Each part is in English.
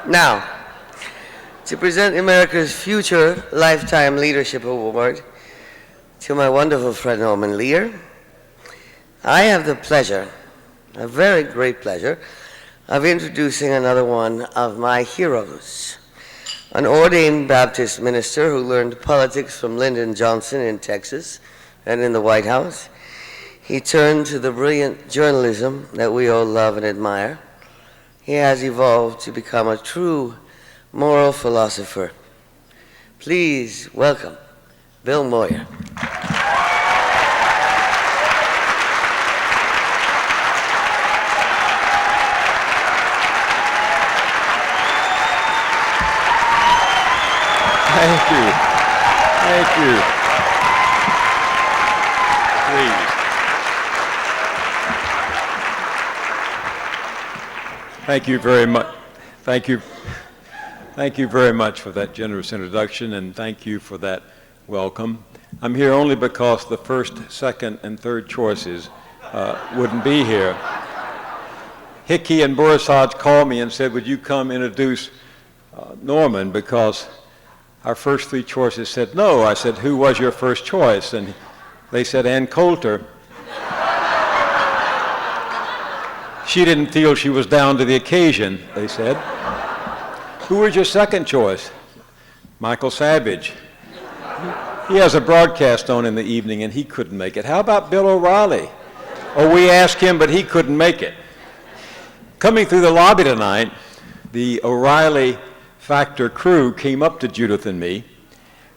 Now, to present America's Future Lifetime Leadership Award to my wonderful friend Norman Lear, I have the pleasure, a very great pleasure, of introducing another one of my heroes, an ordained Baptist minister who learned politics from Lyndon Johnson in Texas and in the White House. He turned to the brilliant journalism that we all love and admire. He has evolved to become a true moral philosopher. Please welcome Bill Moyer. Thank you. Thank you. Please. Thank you very much. Thank you. Thank you very much for that generous introduction, and thank you for that welcome. I'm here only because the first, second, and third choices wouldn't be here. Hickey and Borisaj called me and said, would you come introduce Norman, because our first three choices said no. I said, who was your first choice? And they said, Ann Coulter. She didn't feel she was down to the occasion, they said. Who was your second choice? Michael Savage. He has a broadcast on in the evening and he couldn't make it. How about Bill O'Reilly? Oh, we asked him, but he couldn't make it. Coming through the lobby tonight, the O'Reilly Factor crew came up to Judith and me,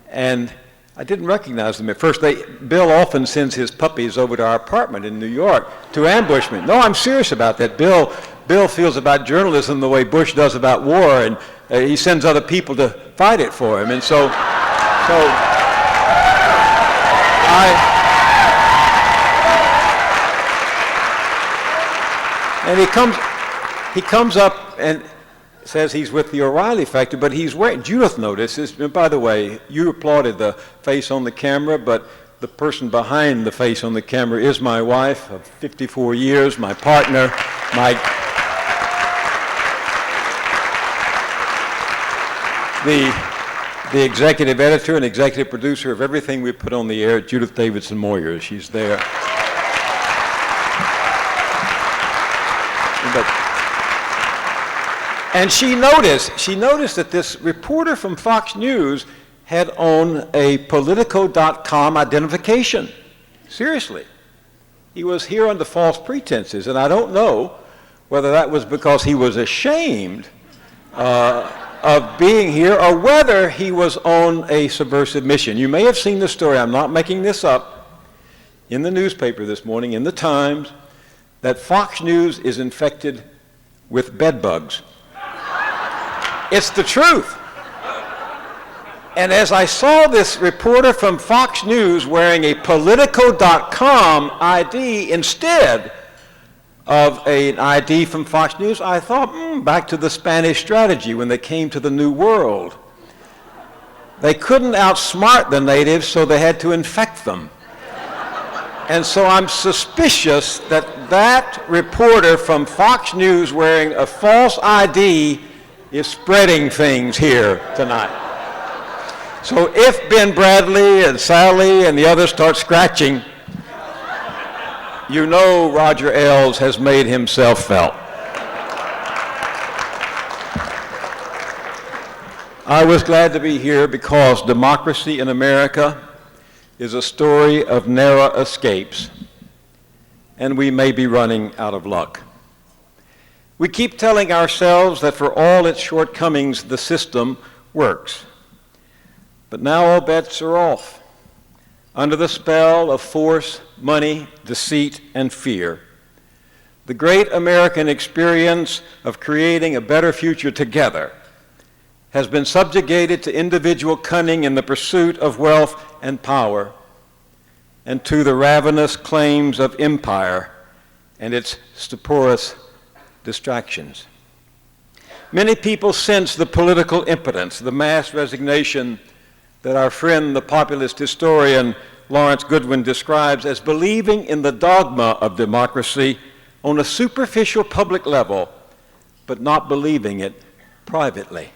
and I didn't recognize them at first. Bill often sends his puppies over to our apartment in New York to ambush me. No, I'm serious about that. Bill feels about journalism the way Bush does about war, and he sends other people to fight it for him. And so he comes up and says he's with the O'Reilly Factor, but he's wearing, Judith notices, and by the way, you applauded the face on the camera, but the person behind the face on the camera is my wife of 54 years, my partner, the executive editor and executive producer of everything we put on the air, Judith Davidson Moyers. She's there. And she noticed that this reporter from Fox News had on a Politico.com identification. Seriously. He was here under false pretenses, and I don't know whether that was because he was ashamed of being here or whether he was on a subversive mission. You may have seen the story, I'm not making this up, in the newspaper this morning, in the Times, that Fox News is infected with bed bugs. It's the truth. And as I saw this reporter from Fox News wearing a Politico.com ID instead of an ID from Fox News, I thought, back to the Spanish strategy when they came to the New World. They couldn't outsmart the natives, so they had to infect them. And so I'm suspicious that that reporter from Fox News wearing a false ID is spreading things here tonight. So if Ben Bradley and Sally and the others start scratching, you know Roger Ailes has made himself felt. I was glad to be here because democracy in America is a story of narrow escapes, and we may be running out of luck. We keep telling ourselves that for all its shortcomings, the system works. But now all bets are off. Under the spell of force, money, deceit, and fear, the great American experience of creating a better future together has been subjugated to individual cunning in the pursuit of wealth and power, and to the ravenous claims of empire and its stuporous distractions. Many people sense the political impotence, the mass resignation that our friend, the populist historian Lawrence Goodwin, describes as believing in the dogma of democracy on a superficial public level, but not believing it privately.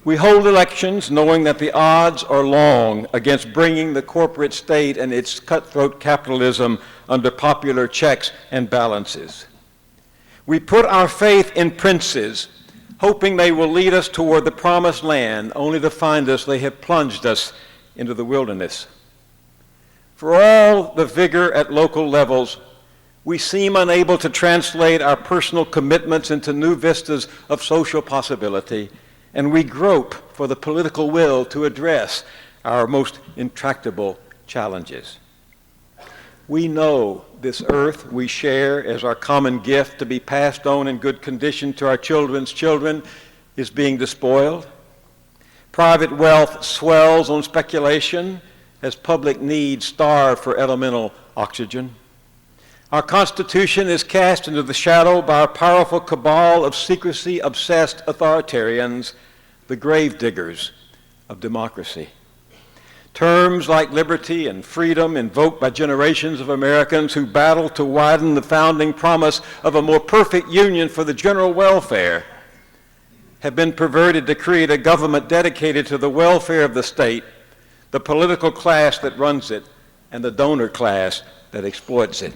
We hold elections knowing that the odds are long against bringing the corporate state and its cutthroat capitalism under popular checks and balances. We put our faith in princes, hoping they will lead us toward the promised land, only to find us they have plunged us into the wilderness. For all the vigor at local levels, we seem unable to translate our personal commitments into new vistas of social possibility, and we grope for the political will to address our most intractable challenges. We know this earth we share as our common gift to be passed on in good condition to our children's children is being despoiled. Private wealth swells on speculation as public needs starve for elemental oxygen. Our Constitution is cast into the shadow by a powerful cabal of secrecy-obsessed authoritarians, the gravediggers of democracy. Terms like liberty and freedom, invoked by generations of Americans who battled to widen the founding promise of a more perfect union for the general welfare, have been perverted to create a government dedicated to the welfare of the state, the political class that runs it, and the donor class that exploits it.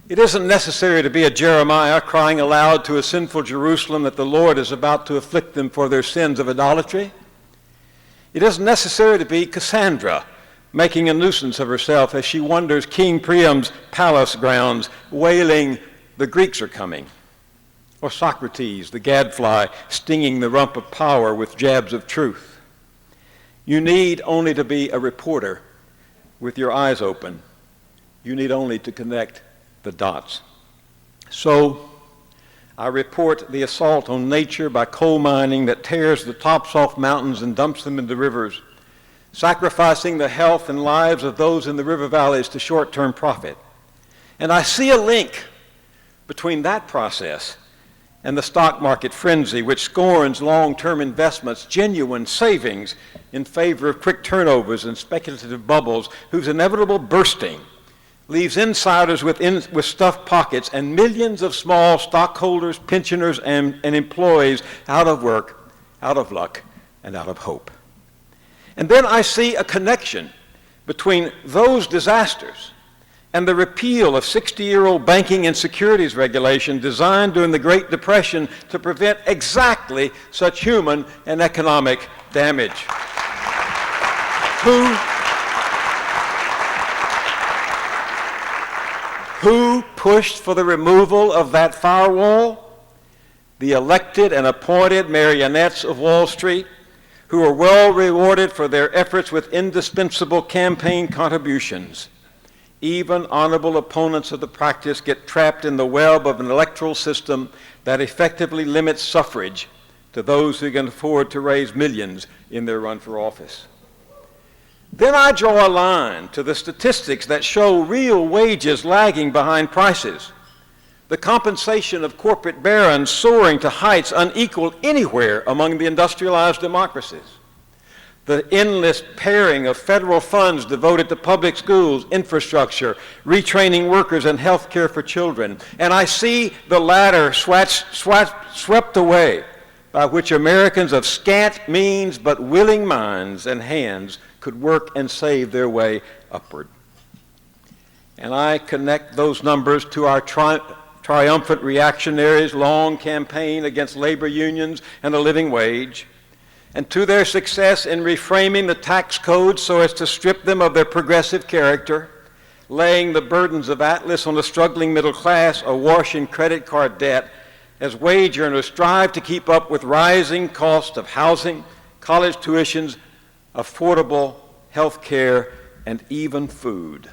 It isn't necessary to be a Jeremiah crying aloud to a sinful Jerusalem that the Lord is about to afflict them for their sins of idolatry. It isn't necessary to be Cassandra making a nuisance of herself as she wanders King Priam's palace grounds, wailing, "The Greeks are coming." Or Socrates, the gadfly, stinging the rump of power with jabs of truth. You need only to be a reporter with your eyes open. You need only to connect the dots. So, I report the assault on nature by coal mining that tears the tops off mountains and dumps them into rivers, sacrificing the health and lives of those in the river valleys to short-term profit. And I see a link between that process and the stock market frenzy, which scorns long-term investments, genuine savings, in favor of quick turnovers and speculative bubbles, whose inevitable bursting leaves insiders with stuffed pockets and millions of small stockholders, pensioners, and employees out of work, out of luck, and out of hope. And then I see a connection between those disasters and the repeal of 60-year-old banking and securities regulation designed during the Great Depression to prevent exactly such human and economic damage. Who pushed for the removal of that firewall? The elected and appointed marionettes of Wall Street, who are well rewarded for their efforts with indispensable campaign contributions. Even honorable opponents of the practice get trapped in the web of an electoral system that effectively limits suffrage to those who can afford to raise millions in their run for office. Then I draw a line to the statistics that show real wages lagging behind prices, the compensation of corporate barons soaring to heights unequaled anywhere among the industrialized democracies, the endless pairing of federal funds devoted to public schools, infrastructure, retraining workers, and health care for children. And I see the latter swept away, by which Americans of scant means but willing minds and hands could work and save their way upward. And I connect those numbers to our triumphant reactionaries' long campaign against labor unions and the living wage, and to their success in reframing the tax code so as to strip them of their progressive character, laying the burdens of Atlas on the struggling middle class awash in credit card debt, as wage earners strive to keep up with rising costs of housing, college tuitions, affordable health care, and even food.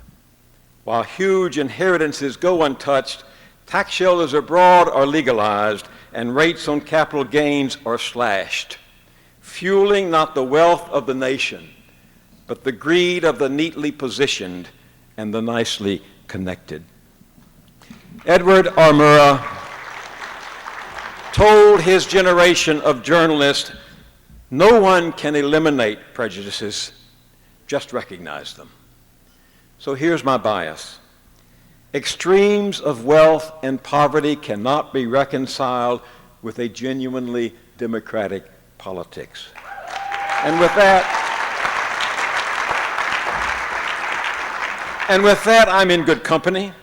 While huge inheritances go untouched, tax shelters abroad are legalized, and rates on capital gains are slashed, fueling not the wealth of the nation, but the greed of the neatly positioned and the nicely connected. Edward R. Murrow told his generation of journalists, "No one can eliminate prejudices, just recognize them." So here's my bias. Extremes of wealth and poverty cannot be reconciled with a genuinely democratic politics. And with that, I'm in good company.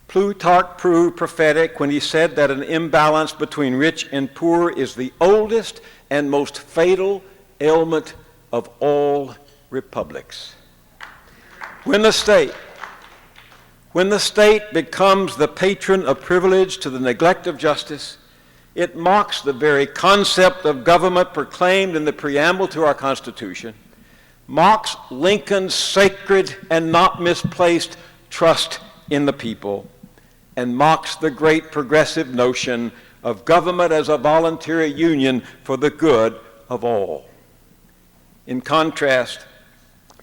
Plutarch proved prophetic when he said that an imbalance between rich and poor is the oldest and most fatal ailment of all republics. When the state becomes the patron of privilege to the neglect of justice, it mocks the very concept of government proclaimed in the preamble to our Constitution, mocks Lincoln's sacred and not misplaced trust in the people, and mocks the great progressive notion of government as a voluntary union for the good of all. In contrast,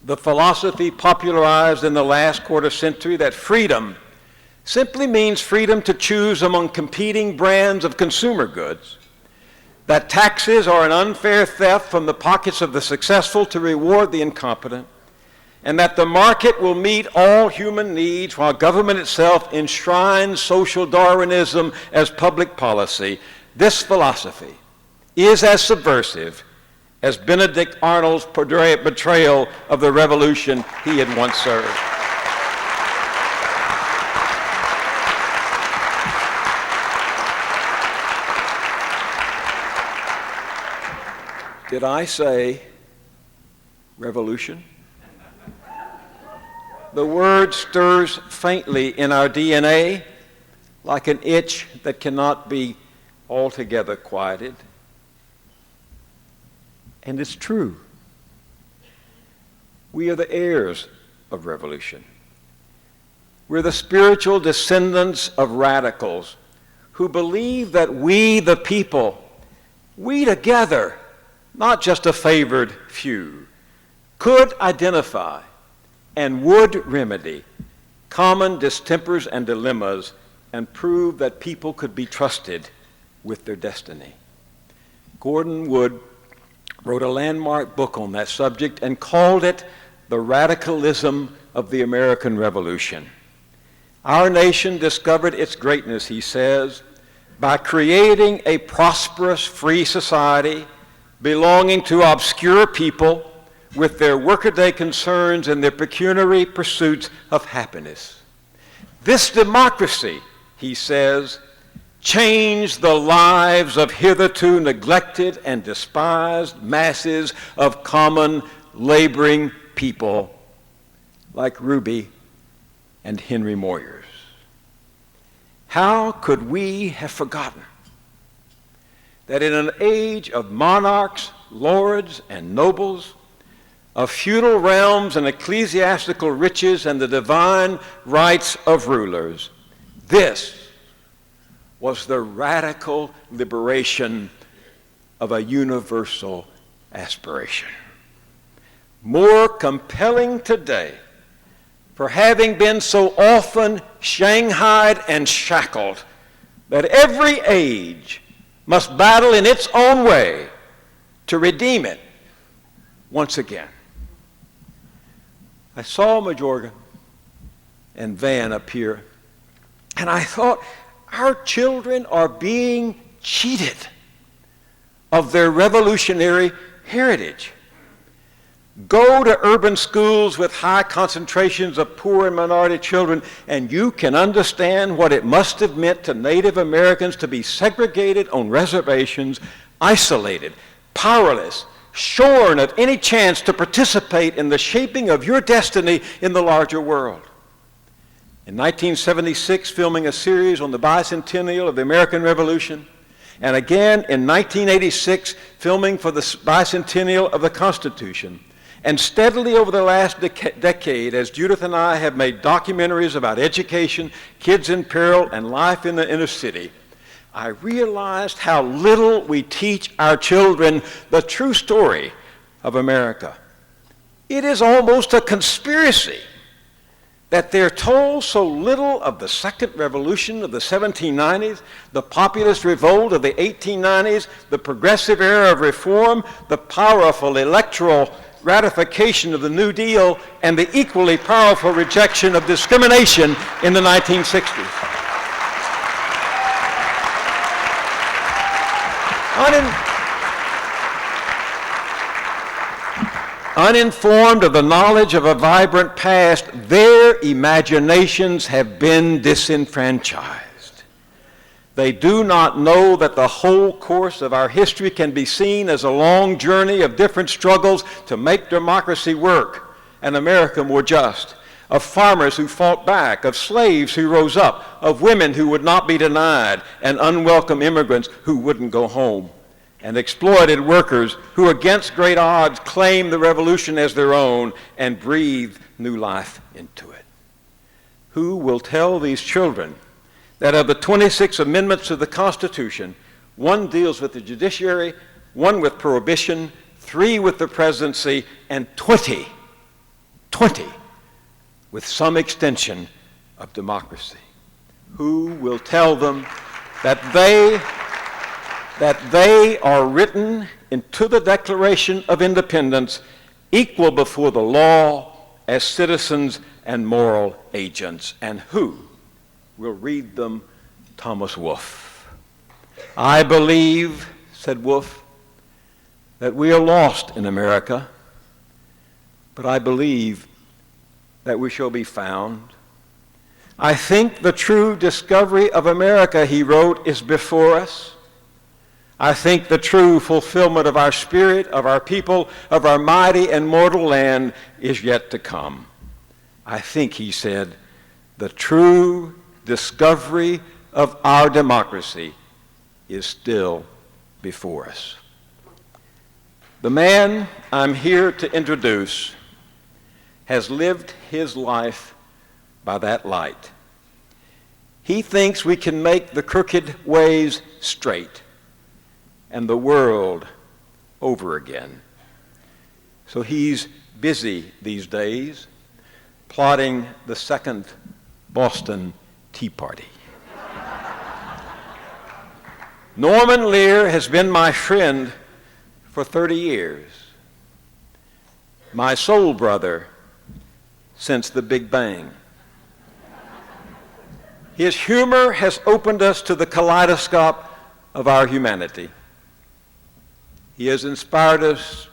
the philosophy popularized in the last quarter century that freedom simply means freedom to choose among competing brands of consumer goods, that taxes are an unfair theft from the pockets of the successful to reward the incompetent, and that the market will meet all human needs while government itself enshrines social Darwinism as public policy. This philosophy is as subversive as Benedict Arnold's betrayal of the revolution he had once served. Did I say revolution? The word stirs faintly in our DNA like an itch that cannot be altogether quieted. And it's true. We are the heirs of revolution. We're the spiritual descendants of radicals who believe that we, the people, we together, not just a favored few, could identify and would remedy common distempers and dilemmas and prove that people could be trusted with their destiny. Gordon Wood wrote a landmark book on that subject and called it The Radicalism of the American Revolution. Our nation discovered its greatness, he says, by creating a prosperous, free society belonging to obscure people with their workaday concerns and their pecuniary pursuits of happiness. This democracy, he says, changed the lives of hitherto neglected and despised masses of common laboring people like Ruby and Henry Moyers. How could we have forgotten that in an age of monarchs, lords, and nobles, of feudal realms and ecclesiastical riches and the divine rights of rulers, this was the radical liberation of a universal aspiration. More compelling today for having been so often shanghaied and shackled that every age must battle in its own way to redeem it once again. I saw Majorgan and Van up here, and I thought, our children are being cheated of their revolutionary heritage. Go to urban schools with high concentrations of poor and minority children, and you can understand what it must have meant to Native Americans to be segregated on reservations, isolated, powerless, shorn of any chance to participate in the shaping of your destiny in the larger world. In 1976, filming a series on the bicentennial of the American Revolution, and again in 1986, filming for the bicentennial of the Constitution, and steadily over the last decade, as Judith and I have made documentaries about education, kids in peril, and life in the inner city, I realized how little we teach our children the true story of America. It is almost a conspiracy that they're told so little of the Second Revolution of the 1790s, the populist revolt of the 1890s, the progressive era of reform, the powerful electoral ratification of the New Deal, and the equally powerful rejection of discrimination in the 1960s. Uninformed of the knowledge of a vibrant past, their imaginations have been disenfranchised. They do not know that the whole course of our history can be seen as a long journey of different struggles to make democracy work and America more just, of farmers who fought back, of slaves who rose up, of women who would not be denied, and unwelcome immigrants who wouldn't go home, and exploited workers who against great odds claimed the revolution as their own and breathed new life into it. Who will tell these children that of the 26 amendments to the Constitution, one deals with the judiciary, one with prohibition, 3 with the presidency, and 20 with some extension of democracy? Who will tell them that they are written into the Declaration of Independence equal before the law as citizens and moral agents? And who will read them Thomas Wolfe? I believe, said Wolfe, that we are lost in America, but I believe that we shall be found. I think the true discovery of America, he wrote, is before us. I think the true fulfillment of our spirit, of our people, of our mighty and mortal land is yet to come. I think, he said, the true discovery of our democracy is still before us. The man I'm here to introduce has lived his life by that light. He thinks we can make the crooked ways straight and the world over again. So he's busy these days plotting the second Boston Tea Party. Norman Lear has been my friend for 30 years, my soul brother since the Big Bang. His humor has opened us to the kaleidoscope of our humanity. He has inspired us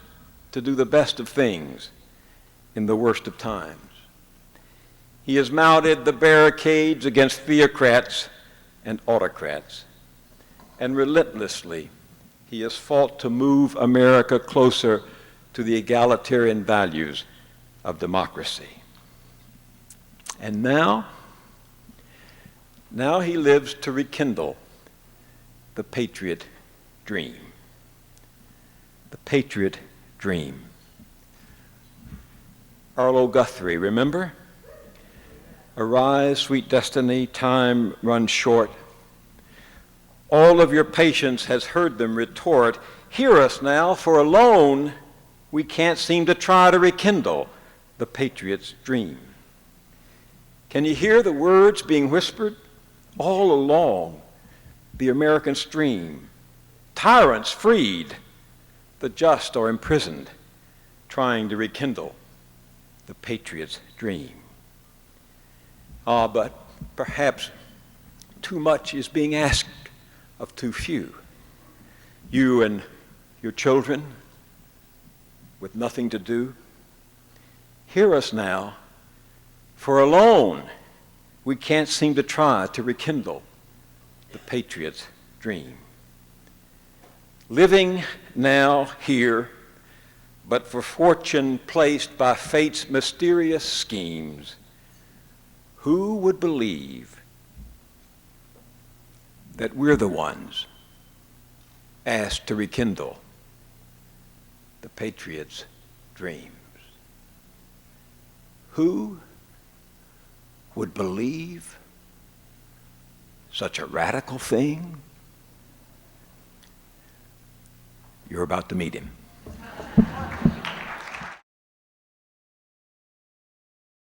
to do the best of things in the worst of times. He has mounted the barricades against theocrats and autocrats, and relentlessly he has fought to move America closer to the egalitarian values of democracy. And now he lives to rekindle the patriot dream. The patriot dream. Arlo Guthrie, remember? Arise, sweet destiny, time runs short. All of your patience has heard them retort, hear us now, for alone we can't seem to try to rekindle the patriot's dream. Can you hear the words being whispered all along the American stream? Tyrants freed, the just are imprisoned, trying to rekindle the patriot's dream. But perhaps too much is being asked of too few. You and your children with nothing to do, hear us now, for alone we can't seem to try to rekindle the patriot's dream. Living now here, but for fortune placed by fate's mysterious schemes, who would believe that we're the ones asked to rekindle the patriot's dreams? Who would believe such a radical thing? You're about to meet him.